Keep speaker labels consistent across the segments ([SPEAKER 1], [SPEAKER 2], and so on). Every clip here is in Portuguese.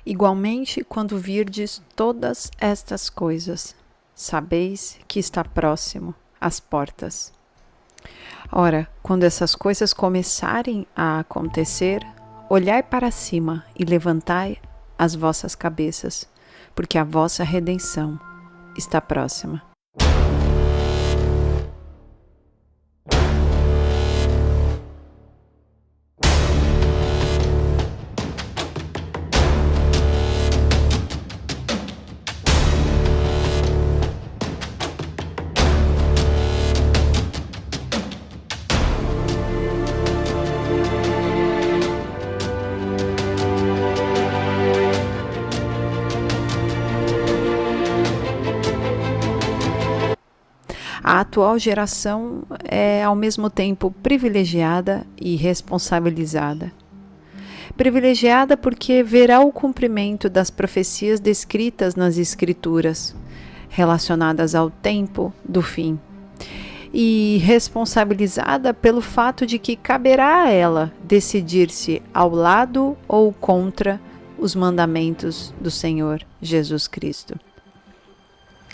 [SPEAKER 1] Igualmente, quando virdes todas estas coisas, sabeis que está próximo às portas. Ora, quando essas coisas começarem a acontecer, olhai para cima e levantai as vossas cabeças, porque a vossa redenção está próxima. A atual geração é ao mesmo tempo privilegiada e responsabilizada. Privilegiada porque verá o cumprimento das profecias descritas nas Escrituras, relacionadas ao tempo do fim. E responsabilizada pelo fato de que caberá a ela decidir-se ao lado ou contra os mandamentos do Senhor Jesus Cristo.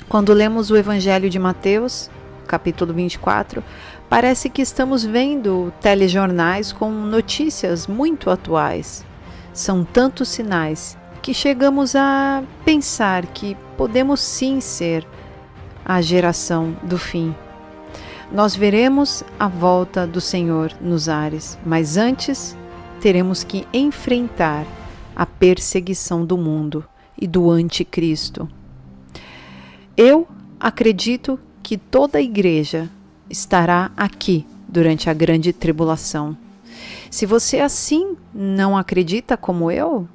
[SPEAKER 1] Quando lemos o Evangelho de Mateus, capítulo 24, parece que estamos vendo telejornais com notícias muito atuais. São tantos sinais que chegamos a pensar que podemos sim ser a geração do fim. Nós veremos a volta do Senhor nos ares, mas antes teremos que enfrentar a perseguição do mundo e do anticristo. Eu acredito que toda a igreja estará aqui durante a grande tribulação. Se você assim não acredita como eu,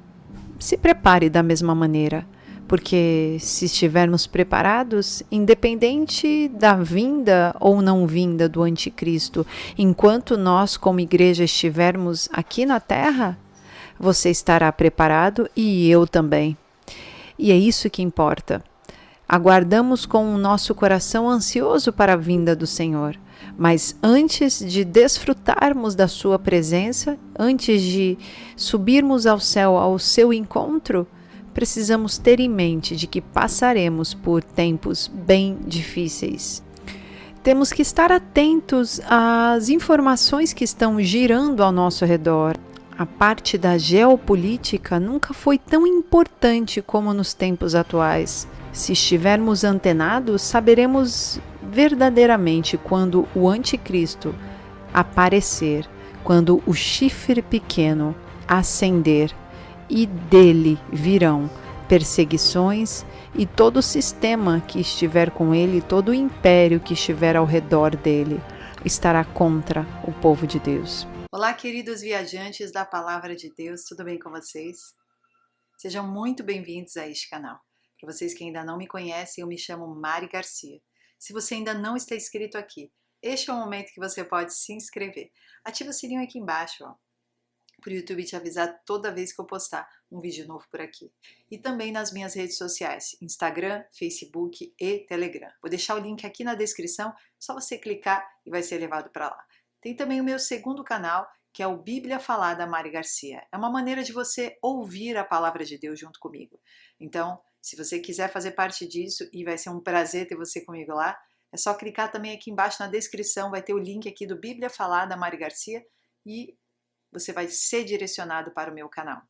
[SPEAKER 1] se prepare da mesma maneira, porque se estivermos preparados, independente da vinda ou não vinda do anticristo, enquanto nós como igreja estivermos aqui na terra, você estará preparado e eu também. E é isso que importa. Aguardamos com o nosso coração ansioso para a vinda do Senhor, mas antes de desfrutarmos da sua presença, antes de subirmos ao céu ao seu encontro, precisamos ter em mente de que passaremos por tempos bem difíceis. Temos que estar atentos às informações que estão girando ao nosso redor. A parte da geopolítica nunca foi tão importante como nos tempos atuais. Se estivermos antenados, saberemos verdadeiramente quando o anticristo aparecer, quando o chifre pequeno ascender e dele virão perseguições e todo o sistema que estiver com ele, todo o império que estiver ao redor dele, estará contra o povo de Deus. Olá, queridos viajantes da Palavra de Deus, tudo bem com vocês? Sejam muito bem-vindos a este canal. Para vocês que ainda não me conhecem, eu me chamo Mari Garcia. Se você ainda não está inscrito aqui, este é o momento que você pode se inscrever. Ativa o sininho aqui embaixo, para o YouTube te avisar toda vez que eu postar um vídeo novo por aqui. E também nas minhas redes sociais, Instagram, Facebook e Telegram. Vou deixar o link aqui na descrição, só você clicar e vai ser levado para lá. Tem também o meu segundo canal, que é o Bíblia Falada Mari Garcia. É uma maneira de você ouvir a palavra de Deus junto comigo. Então, se você quiser fazer parte disso, e vai ser um prazer ter você comigo lá, é só clicar também aqui embaixo na descrição, vai ter o link aqui do Bíblia Falada Mari Garcia e você vai ser direcionado para o meu canal.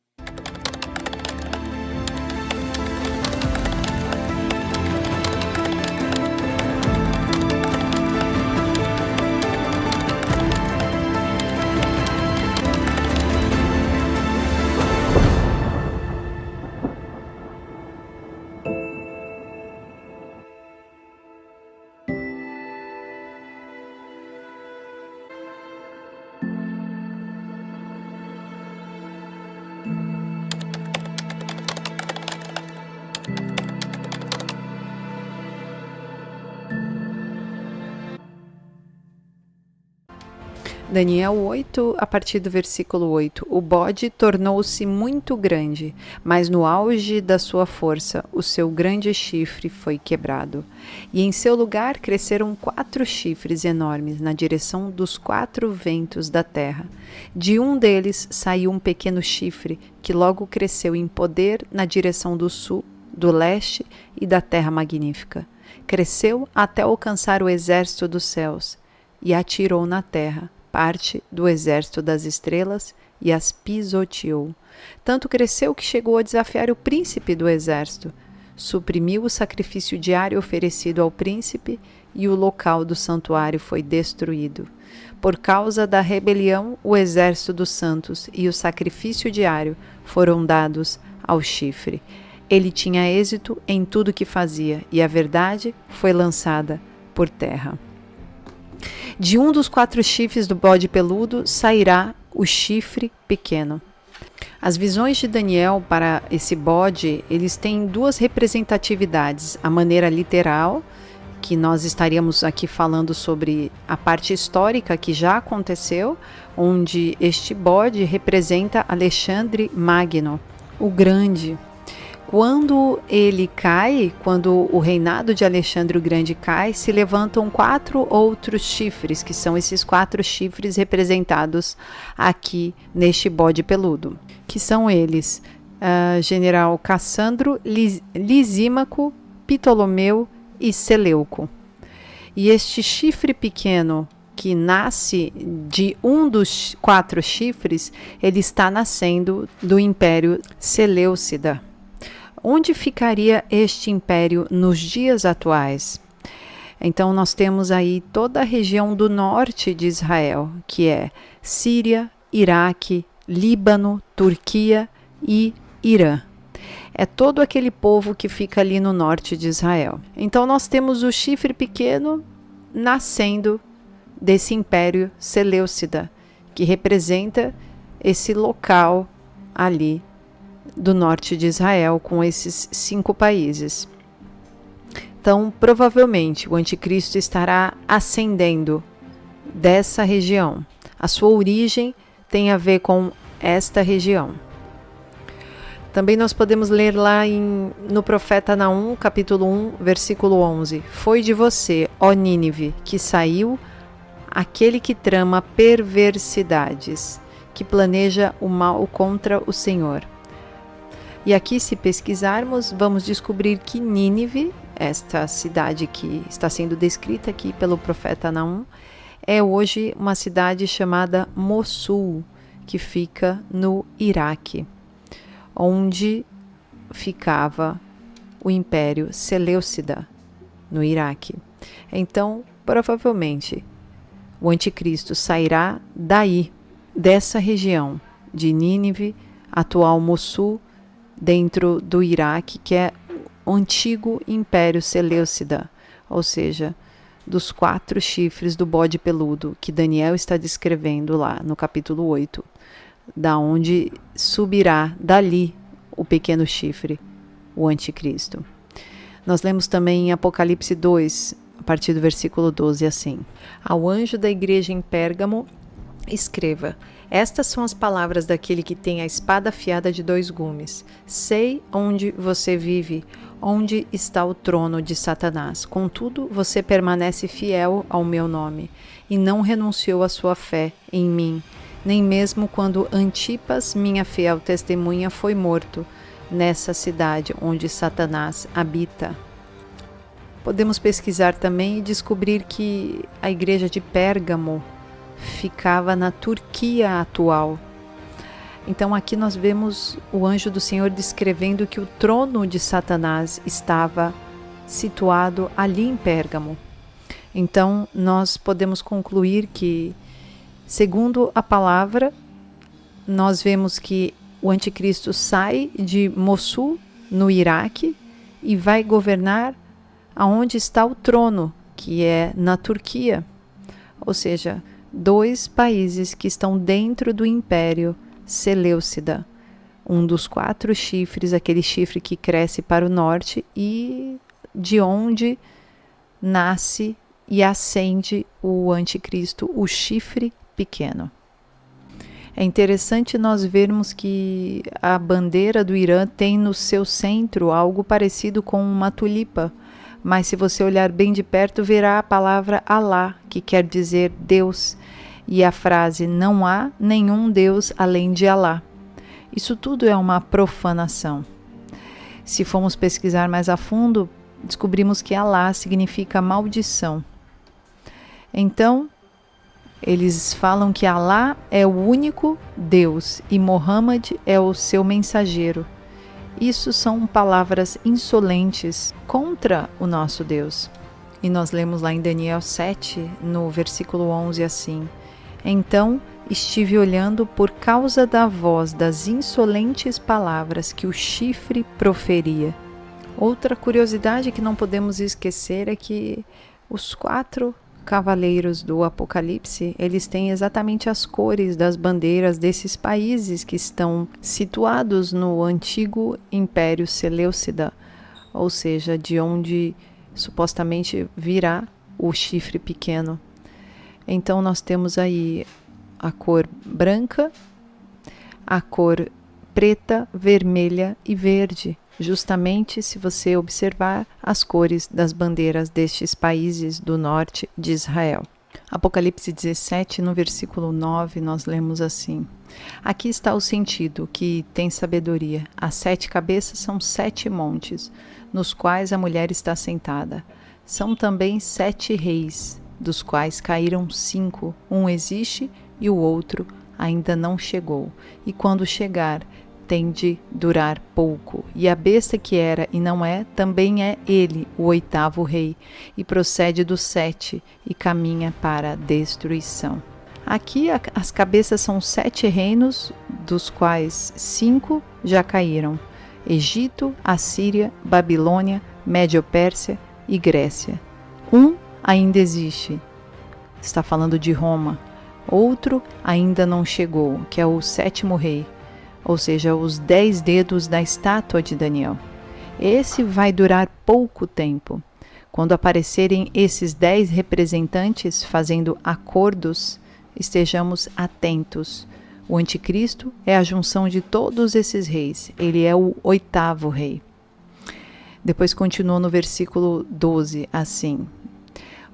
[SPEAKER 1] Daniel 8, a partir do versículo 8. O bode tornou-se muito grande, mas no auge da sua força, o seu grande chifre foi quebrado. E em seu lugar cresceram 4 chifres enormes na direção dos 4 ventos da terra. De um deles saiu um pequeno chifre, que logo cresceu em poder na direção do sul, do leste e da terra magnífica. Cresceu até alcançar o exército dos céus e atirou na terra parte do exército das estrelas e as pisoteou. Tanto cresceu que chegou a desafiar o príncipe do exército. Suprimiu o sacrifício diário oferecido ao príncipe e o local do santuário foi destruído. Por causa da rebelião, o exército dos santos e o sacrifício diário foram dados ao chifre. Ele tinha êxito em tudo que fazia e a verdade foi lançada por terra. De um dos 4 chifres do bode peludo sairá o chifre pequeno. As visões de Daniel para esse bode, eles têm 2 representatividades. A maneira literal, que nós estaríamos aqui falando sobre a parte histórica que já aconteceu, onde este bode representa Alexandre Magno, o Grande. Quando ele cai, quando o reinado de Alexandre o Grande cai, se levantam 4 outros chifres, que são esses 4 chifres representados aqui neste bode peludo, que são eles, General Cassandro, Lisímaco, Ptolomeu e Seleuco. E este chifre pequeno, que nasce de um dos 4 chifres, ele está nascendo do Império Seleucida. Onde ficaria este império nos dias atuais? Então, nós temos aí toda a região do norte de Israel, que é Síria, Iraque, Líbano, Turquia e Irã. É todo aquele povo que fica ali no norte de Israel. Então, nós temos o chifre pequeno nascendo desse império Seleucida, que representa esse local ali do norte de Israel, com esses 5 países. Então, provavelmente, o anticristo estará ascendendo dessa região. A sua origem tem a ver com esta região. Também nós podemos ler lá no profeta Naum, capítulo 1, versículo 11. Foi de você, ó Nínive, que saiu aquele que trama perversidades, que planeja o mal contra o Senhor. E aqui, se pesquisarmos, vamos descobrir que Nínive, esta cidade que está sendo descrita aqui pelo profeta Naum, é hoje uma cidade chamada Mossul, que fica no Iraque, onde ficava o Império Seleucida, no Iraque. Então, provavelmente, o anticristo sairá daí, dessa região de Nínive, atual Mossul, dentro do Iraque, que é o antigo Império Seleucida, ou seja, dos 4 chifres do bode peludo que Daniel está descrevendo lá no capítulo 8, da onde subirá dali o pequeno chifre, o anticristo. Nós lemos também em Apocalipse 2, a partir do versículo 12, assim: Ao anjo da igreja em Pérgamo, escreva: Estas são as palavras daquele que tem a espada afiada de 2 gumes. Sei onde você vive, onde está o trono de Satanás. Contudo, você permanece fiel ao meu nome e não renunciou à sua fé em mim, nem mesmo quando Antipas, minha fiel testemunha, foi morto nessa cidade onde Satanás habita. Podemos pesquisar também e descobrir que a igreja de Pérgamo ficava na Turquia atual. Então aqui nós vemos o anjo do Senhor descrevendo que o trono de Satanás estava situado ali em Pérgamo. Então nós podemos concluir que, segundo a palavra, nós vemos que o anticristo sai de Mossul, no Iraque, e vai governar aonde está o trono, que é na Turquia. Ou seja, 2 países que estão dentro do Império Seleucida. Um dos 4 chifres, aquele chifre que cresce para o norte e de onde nasce e ascende o anticristo, o chifre pequeno. É interessante nós vermos que a bandeira do Irã tem no seu centro algo parecido com uma tulipa, mas se você olhar bem de perto, verá a palavra Alá, que quer dizer Deus, e a frase não há nenhum Deus além de Alá. Isso tudo é uma profanação. Se formos pesquisar mais a fundo, descobrimos que Alá significa maldição. Então, eles falam que Alá é o único Deus e Muhammad é o seu mensageiro. Isso são palavras insolentes contra o nosso Deus. E nós lemos lá em Daniel 7, no versículo 11, assim: Então estive olhando por causa da voz das insolentes palavras que o chifre proferia. Outra curiosidade que não podemos esquecer é que os 4 cavaleiros do Apocalipse, eles têm exatamente as cores das bandeiras desses países que estão situados no antigo Império Seleucida, ou seja, de onde supostamente virá o chifre pequeno. Então nós temos aí a cor branca, a cor preta, vermelha e verde, justamente se você observar as cores das bandeiras destes países do norte de Israel. Apocalipse 17, no versículo 9, nós lemos assim: Aqui está o sentido que tem sabedoria. As 7 cabeças são 7 montes, nos quais a mulher está sentada. São também 7 reis, dos quais caíram 5. Um existe e o outro ainda não chegou. E quando chegar, tem de durar pouco. E a besta que era e não é, também é ele, o 8º rei, e procede do 7 e caminha para a destruição. Aqui as cabeças são 7 reinos, dos quais 5 já caíram: Egito, Assíria, Babilônia, Médio-Pérsia e Grécia. Um ainda existe, está falando de Roma. Outro ainda não chegou, que é o 7º rei, ou seja, os 10 dedos da estátua de Daniel. Esse vai durar pouco tempo. Quando aparecerem esses 10 representantes fazendo acordos, estejamos atentos. O anticristo é a junção de todos esses reis. Ele é o 8º rei. Depois continuou no versículo 12, assim: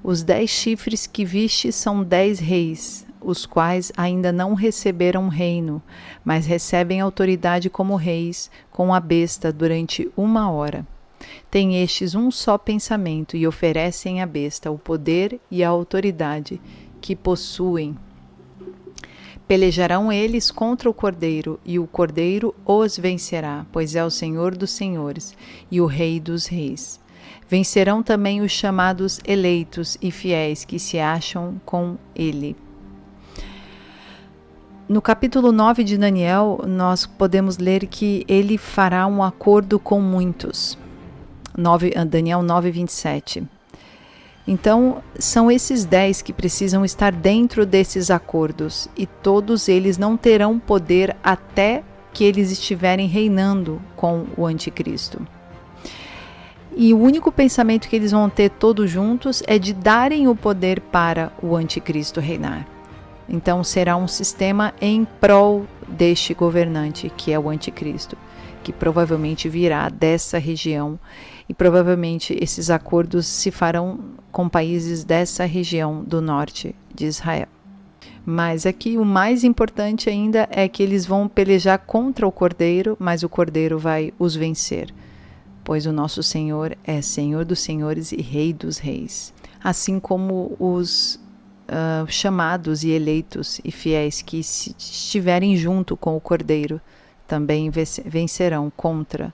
[SPEAKER 1] Os 10 chifres que viste são 10 reis, os quais ainda não receberam reino, mas recebem autoridade como reis, com a besta durante 1 hora. Têm estes um só pensamento e oferecem à besta o poder e a autoridade que possuem. Pelejarão eles contra o Cordeiro, e o Cordeiro os vencerá, pois é o Senhor dos senhores e o Rei dos reis. Vencerão também os chamados eleitos e fiéis que se acham com ele. No capítulo 9 de Daniel, nós podemos ler que ele fará um acordo com muitos. Daniel 9, 27. Então, são esses 10 que precisam estar dentro desses acordos, e todos eles não terão poder até que eles estiverem reinando com o anticristo. E o único pensamento que eles vão ter todos juntos é de darem o poder para o anticristo reinar. Então será um sistema em prol deste governante, que é o anticristo, que provavelmente virá dessa região, e provavelmente esses acordos se farão com países dessa região do norte de Israel. Mas aqui o mais importante ainda é que eles vão pelejar contra o Cordeiro, mas o Cordeiro vai os vencer, pois o nosso Senhor é Senhor dos senhores e Rei dos reis. Assim como os chamados e eleitos e fiéis que estiverem junto com o Cordeiro também vencerão contra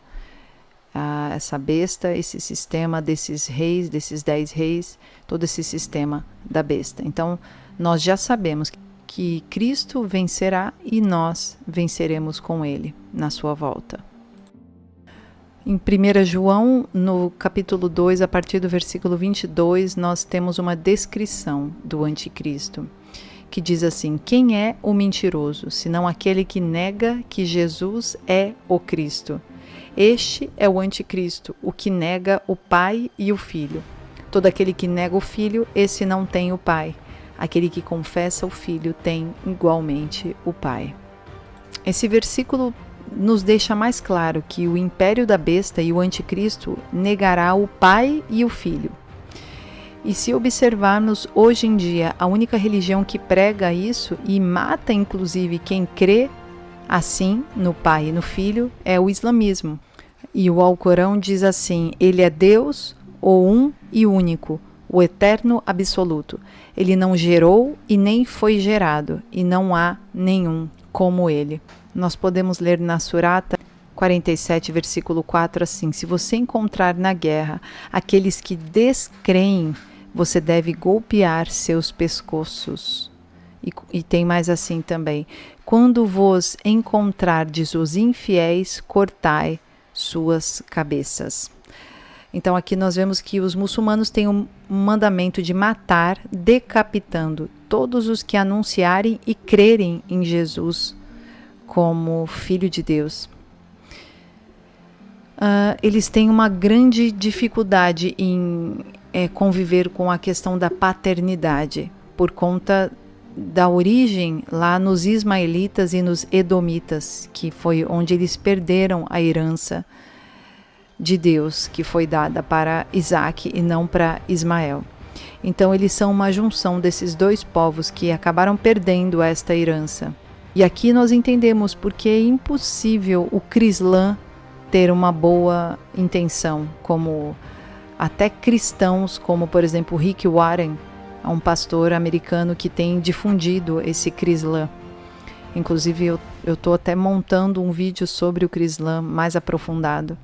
[SPEAKER 1] essa besta, esse sistema desses reis, desses 10 reis, todo esse sistema da besta. Então, nós já sabemos que Cristo vencerá e nós venceremos com ele na sua volta. Em 1 João, no capítulo 2, a partir do versículo 22, nós temos uma descrição do anticristo, que diz assim: quem é o mentiroso, senão aquele que nega que Jesus é o Cristo? Este é o anticristo, o que nega o Pai e o Filho. Todo aquele que nega o Filho, esse não tem o Pai. Aquele que confessa o Filho tem igualmente o Pai. Esse versículo nos deixa mais claro que o império da besta e o anticristo negará o Pai e o Filho. E se observarmos hoje em dia, a única religião que prega isso e mata inclusive quem crê assim no Pai e no Filho é o islamismo. E o Alcorão diz assim: ele é Deus, o um e único, o eterno absoluto. Ele não gerou e nem foi gerado, e não há nenhum como ele. Nós podemos ler na Surata 47, versículo 4, assim: se você encontrar na guerra aqueles que descreem, você deve golpear seus pescoços. E tem mais assim também: quando vos encontrardes os infiéis, cortai suas cabeças. Então aqui nós vemos que os muçulmanos têm um mandamento de matar, decapitando todos os que anunciarem e crerem em Jesus como Filho de Deus. Eles têm uma grande dificuldade em conviver com a questão da paternidade, por conta da origem lá nos ismaelitas e nos edomitas, que foi onde eles perderam a herança de Deus, que foi dada para Isaac e não para Ismael. Então eles são uma junção desses dois povos que acabaram perdendo esta herança. E aqui nós entendemos porque é impossível o cristão ter uma boa intenção, como até cristãos, como por exemplo Rick Warren, um pastor americano que tem difundido esse cristão. Inclusive eu estou até montando um vídeo sobre o cristão mais aprofundado.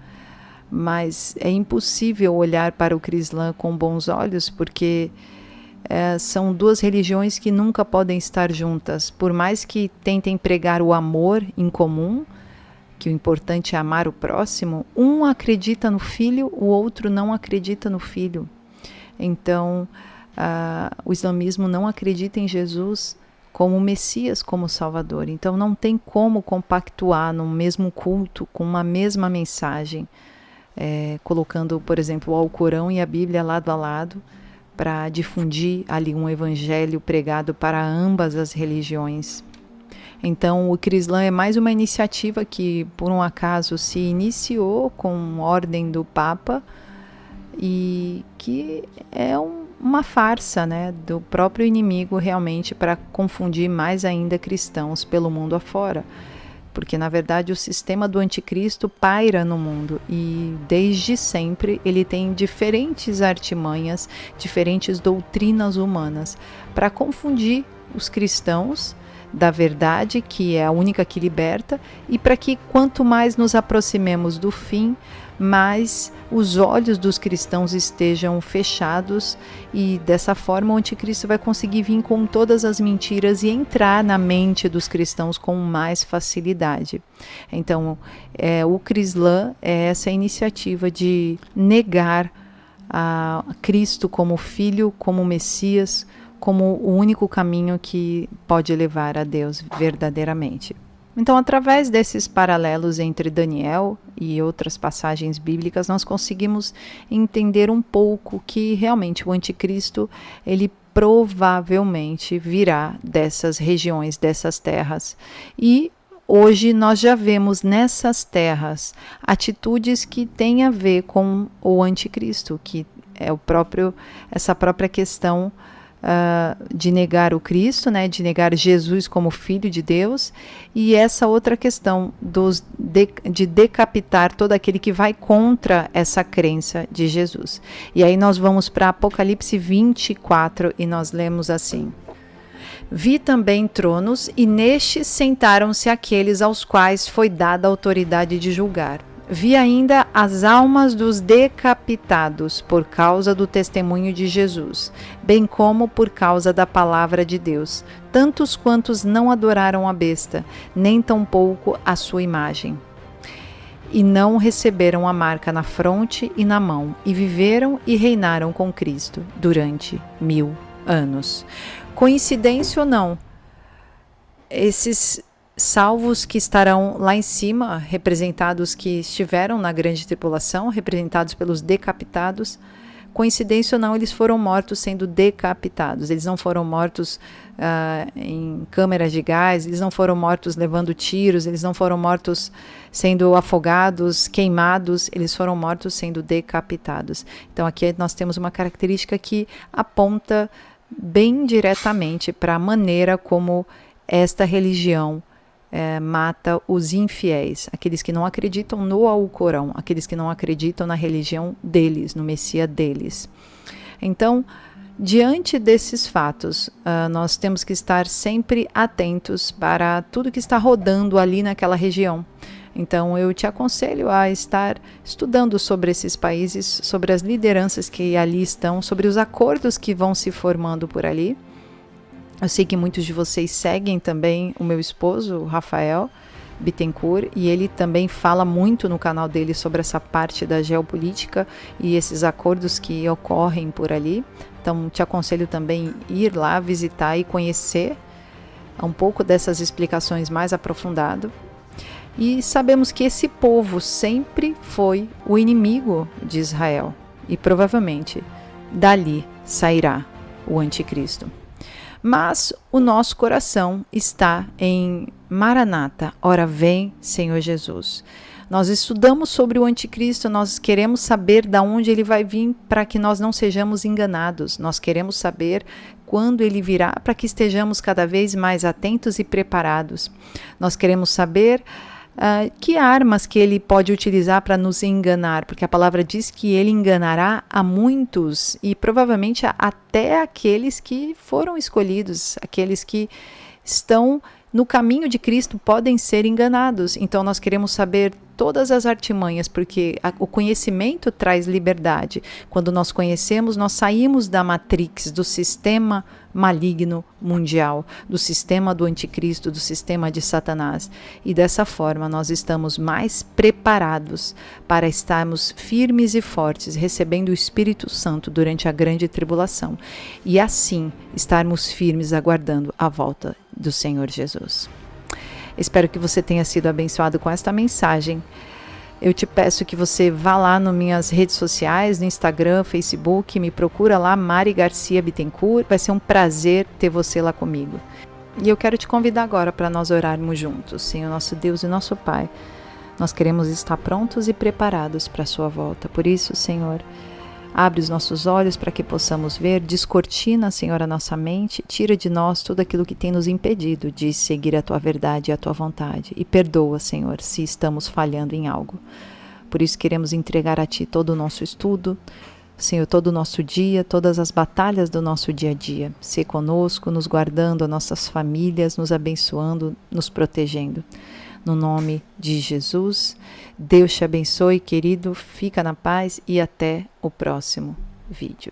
[SPEAKER 1] Mas é impossível olhar para o cristão com bons olhos, porque são duas religiões que nunca podem estar juntas. Por mais que tentem pregar o amor em comum, que o importante é amar o próximo, um acredita no Filho, o outro não acredita no Filho. Então, o islamismo não acredita em Jesus como Messias, como Salvador. Então, não tem como compactuar no mesmo culto, com uma mesma mensagem. Colocando, por exemplo, o Alcorão e a Bíblia lado a lado, para difundir ali um evangelho pregado para ambas as religiões. Então, o cristão é mais uma iniciativa que, por um acaso, se iniciou com ordem do Papa e que é uma farsa, né, do próprio inimigo realmente para confundir mais ainda cristãos pelo mundo afora. Porque, na verdade, o sistema do anticristo paira no mundo e, desde sempre, ele tem diferentes artimanhas, diferentes doutrinas humanas para confundir os cristãos da verdade, que é a única que liberta, e para que, quanto mais nos aproximemos do fim, mais os olhos dos cristãos estejam fechados, e dessa forma o anticristo vai conseguir vir com todas as mentiras e entrar na mente dos cristãos com mais facilidade. Então, o cristão é essa iniciativa de negar a Cristo como Filho, como Messias, como o único caminho que pode levar a Deus verdadeiramente. Então, através desses paralelos entre Daniel e outras passagens bíblicas, nós conseguimos entender um pouco que realmente o anticristo, ele provavelmente virá dessas regiões, dessas terras. E hoje nós já vemos nessas terras atitudes que têm a ver com o anticristo, que é essa própria questão de negar o Cristo, né, de negar Jesus como Filho de Deus, e essa outra questão de decapitar todo aquele que vai contra essa crença de Jesus. E aí nós vamos para Apocalipse 24 e nós lemos assim: vi também tronos, e nestes sentaram-se aqueles aos quais foi dada a autoridade de julgar. Vi ainda as almas dos decapitados por causa do testemunho de Jesus, bem como por causa da palavra de Deus, tantos quantos não adoraram a besta, nem tampouco a sua imagem. E não receberam a marca na fronte e na mão, e viveram e reinaram com Cristo durante 1000 anos. Coincidência ou não, esses salvos que estarão lá em cima, representados que estiveram na grande tribulação, representados pelos decapitados, Coincidência ou não, eles foram mortos sendo decapitados. Eles não foram mortos em câmeras de gás, eles não foram mortos levando tiros, eles não foram mortos sendo afogados, queimados, eles foram mortos sendo decapitados. Então aqui nós temos uma característica que aponta bem diretamente para a maneira como esta religião mata os infiéis, aqueles que não acreditam no Alcorão, aqueles que não acreditam na religião deles, no Messias deles. Então, diante desses fatos, nós temos que estar sempre atentos para tudo que está rodando ali naquela região. Então, eu te aconselho a estar estudando sobre esses países, sobre as lideranças que ali estão, sobre os acordos que vão se formando por ali. Eu sei que muitos de vocês seguem também o meu esposo, o Rafael Bittencourt, e ele também fala muito no canal dele sobre essa parte da geopolítica e esses acordos que ocorrem por ali. Então, te aconselho também ir lá visitar e conhecer um pouco dessas explicações mais aprofundado. E sabemos que esse povo sempre foi o inimigo de Israel e provavelmente dali sairá o anticristo. Mas o nosso coração está em Maranata, ora vem, Senhor Jesus. Nós estudamos sobre o anticristo, nós queremos saber de onde ele vai vir para que nós não sejamos enganados. Nós queremos saber quando ele virá para que estejamos cada vez mais atentos e preparados. Nós queremos saber que armas que ele pode utilizar para nos enganar, porque a palavra diz que ele enganará a muitos e provavelmente até aqueles que foram escolhidos, aqueles que estão no caminho de Cristo podem ser enganados. Então nós queremos saber todas as artimanhas, porque o conhecimento traz liberdade. Quando nós conhecemos, nós saímos da matrix, do sistema maligno mundial, do sistema do anticristo, do sistema de Satanás. E dessa forma nós estamos mais preparados para estarmos firmes e fortes, recebendo o Espírito Santo durante a grande tribulação. E assim estarmos firmes aguardando a volta do Senhor Jesus. Espero que você tenha sido abençoado com esta mensagem. Eu te peço que você vá lá nas minhas redes sociais, no Instagram, Facebook, me procura lá, Mari Garcia Bittencourt. Vai ser um prazer ter você lá comigo. E eu quero te convidar agora para nós orarmos juntos. Senhor, nosso Deus e nosso Pai, nós queremos estar prontos e preparados para a sua volta. Por isso, Senhor, abre os nossos olhos para que possamos ver, descortina, Senhor, a nossa mente, tira de nós tudo aquilo que tem nos impedido de seguir a Tua verdade e a Tua vontade. E perdoa, Senhor, se estamos falhando em algo. Por isso queremos entregar a Ti todo o nosso estudo, Senhor, todo o nosso dia, todas as batalhas do nosso dia a dia. Sê conosco, nos guardando, as nossas famílias, nos abençoando, nos protegendo. No nome de Jesus, Deus te abençoe, querido, fica na paz e até o próximo vídeo.